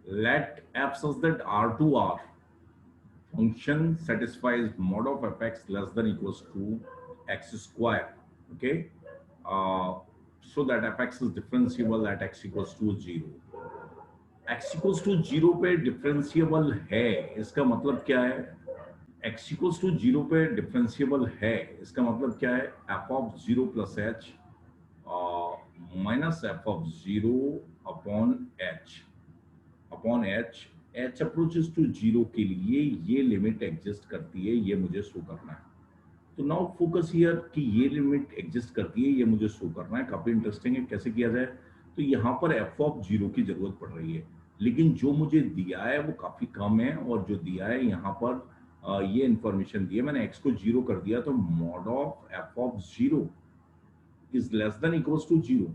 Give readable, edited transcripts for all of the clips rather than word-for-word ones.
Let f such that r to r function satisfies mod of fx less than equals to x square. Okay, uh, so that fx is differentiable at x equals to 0. x equals to zero पे differentiable है, इसका मतलब क्या है? x equals to zero पे differentiable है, इसका मतलब क्या है? f of zero plus h minus f of zero upon h h h approaches to zero के लिए ये लिमिट एग्जिस्ट करती है, ये मुझे शो करना है। तो नाउ फोकस हियर कि ये लिमिट एग्जिस्ट करती है, ये मुझे शो करना है। काफी इंटरेस्टिंग है, कैसे किया जाए? तो यहाँ पर एफ ऑफ जीरो की जरूरत पड़ रही है, लेकिन जो मुझे दिया है वो काफी कम है, और जो दिया है यहाँ पर ये इंफॉर्मेशन दी है, मैंने एक्स को जीरो कर दिया, तो mod of f of zero is less than equals to zero.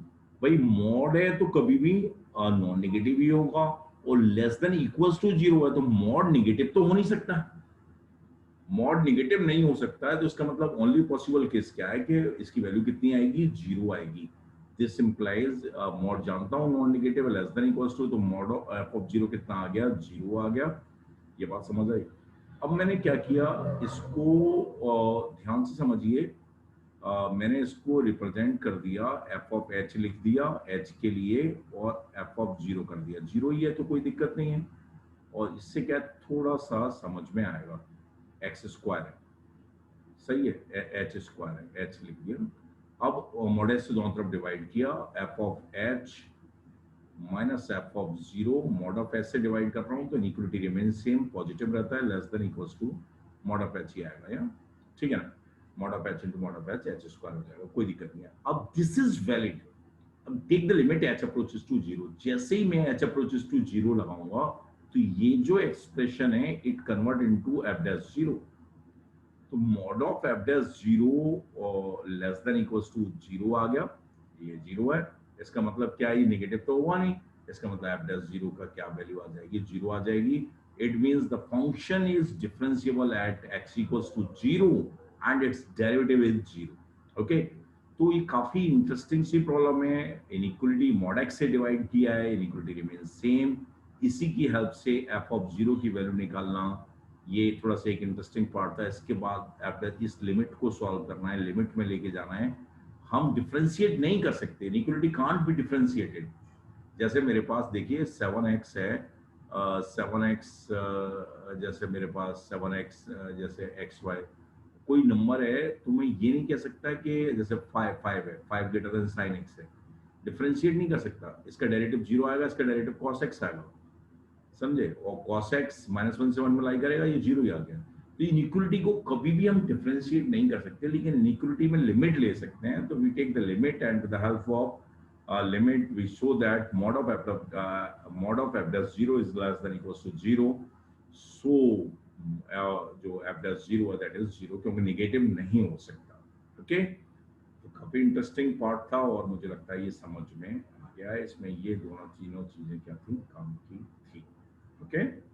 भाई मॉड है तो कभी भी नॉन नेगेटिव ही होगा, और less than equals to zero है तो मॉड नेगेटिव तो हो नहीं सकता। मॉड निगेटिव नहीं हो सकता है, तो इसका मतलब ओनली पॉसिबल केस क्या है कि इसकी वैल्यू कितनी आएगी? जीरो आएगी। दिस इंप्लाइज मॉड जानता हूँ non negative less than equals to, तो मॉड एफ ऑफ जीरो कितना आ गया? जीरो आ गया। ये बात समझ आई? अब मैंने क्या किया, इसको ध्यान से समझिए। मैंने इसको रिप्रेजेंट कर दिया, एफ ऑफ एच लिख दिया एच के लिए, और एफ ऑफ जीरो कर दिया। जीरो ही है तो कोई दिक्कत नहीं है, और इससे क्या थोड़ा सा समझ में आएगा। एक्स स्क्वायर है, सही है, एच स्क्वायर है, एच लिख दिया। अब मॉडेल से दोनों तरफ डिवाइड किया, F of H minus f of zero, mod of H से डिवाइड कर रहा हूँ तो इक्वलिटी रिमेन सेम, पॉजिटिव रहता है, less than equals to mod of H ही आएगा। या ठीक है ना, mod of H into mod of H, H square हो जाएगा, कोई दिक्कत नहीं है। अब दिस इज वैलिड। अब take the limit H approaches to zero. जैसे ही मैं एच अप्रोचेस टू जीरो लगाऊंगा, तो ये जो एक्सप्रेशन है it convert into F dash zero. तो mod of F dash zero less than equals to zero आ गया, ये जीरो है। इसका मतलब क्या है? ये नेगेटिव तो हुआ नहीं, इसका मतलब एफ डैश जीरो का क्या वैल्यू आ जाएगी? जीरो आ जाएगी। It means the function is differentiable at x equals to zero and its derivative is zero. Okay, तो ये काफी इंटरेस्टिंग सी प्रॉब्लम है। इनइक्वलिटी मॉड एक्स से डिवाइड किया है, इनइक्वलिटी रिमेन सेम। इसी की हेल्प से एफ ऑफ जीरो की वैल्यू निकालना, ये थोड़ा सा एक इंटरेस्टिंग पार्ट था। इसके बाद आपको इस लिमिट को सॉल्व करना है, लिमिट में लेके जाना है। हम डिफ्रेंशिएट नहीं कर सकते, इनइक्वलिटी कांट बी डिफ्रेंशिएटेड। जैसे मेरे पास देखिए 7x है, 7x, जैसे मेरे पास 7x, जैसे xy कोई नंबर है, तो मैं ये नहीं कह सकता कि जैसे 5 है, 5 ग्रेटर देन साइन x है, डिफ्रेंशिएट नहीं कर सकता। इसका डेरिवेटिव जीरो आएगा, इसका डेरिवेटिव cos x आएगा, समझे? और cos x -1 से 1 मल्टीप्लाई करेगा, ये जीरो ही आ गया। तो इनइक्वलिटी को कभी भी हम डिफरेंशिएट नहीं कर सकते, लेकिन इनइक्वलिटी में लिमिट ले सकते हैं। तो we take the limit and with the help of limit we show that mod of f dash 0 is less than equals to 0। सो जो f dash 0 है दैट इज 0, क्योंकि नेगेटिव नहीं हो सकता। ओके, तो काफी इंटरेस्टिंग पार्ट था, और मुझे लगता है ये समझ में आ गया है। इसमें ये दोनों तीनों चीजें क्या थी, काम की थी। ओके।